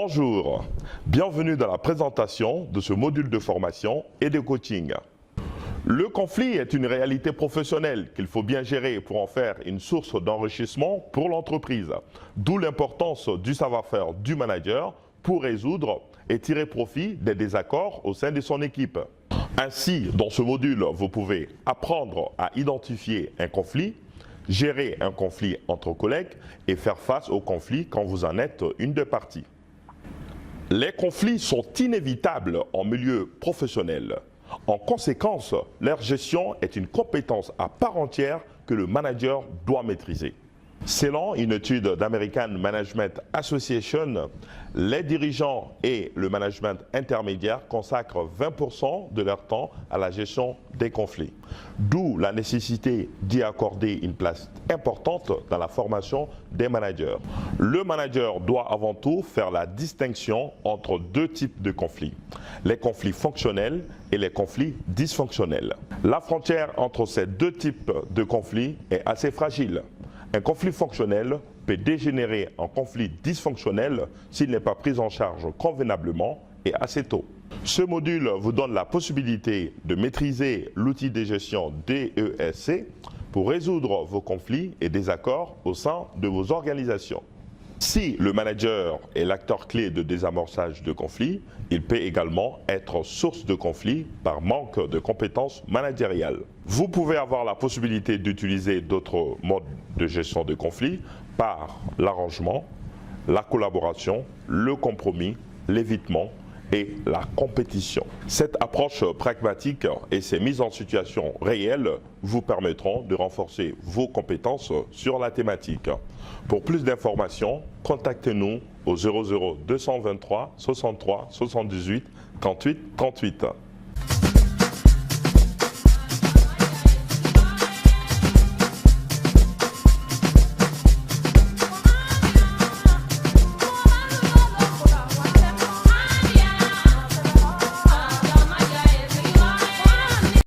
Bonjour, bienvenue dans la présentation de ce module de formation et de coaching. Le conflit est une réalité professionnelle qu'il faut bien gérer pour en faire une source d'enrichissement pour l'entreprise. D'où l'importance du savoir-faire du manager pour résoudre et tirer profit des désaccords au sein de son équipe. Ainsi, dans ce module, vous pouvez apprendre à identifier un conflit, gérer un conflit entre collègues et faire face au conflit quand vous en êtes une des parties. Les conflits sont inévitables en milieu professionnel. En conséquence, leur gestion est une compétence à part entière que le manager doit maîtriser. Selon une étude d'American Management Association, les dirigeants et le management intermédiaire consacrent 20% de leur temps à la gestion des conflits. D'où la nécessité d'y accorder une place importante dans la formation des managers. Le manager doit avant tout faire la distinction entre deux types de conflits, les conflits fonctionnels et les conflits dysfonctionnels. La frontière entre ces deux types de conflits est assez fragile. Un conflit fonctionnel peut dégénérer en conflit dysfonctionnel s'il n'est pas pris en charge convenablement et assez tôt. Ce module vous donne la possibilité de maîtriser l'outil de gestion DESC pour résoudre vos conflits et désaccords au sein de vos organisations. Si le manager est l'acteur clé de désamorçage de conflits, il peut également être source de conflits par manque de compétences managériales. Vous pouvez avoir la possibilité d'utiliser d'autres modes de gestion de conflits par l'arrangement, la collaboration, le compromis, l'évitement et la compétition. Cette approche pragmatique et ces mises en situation réelles vous permettront de renforcer vos compétences sur la thématique. Pour plus d'informations, contactez-nous au 00 223 63 78 38 38.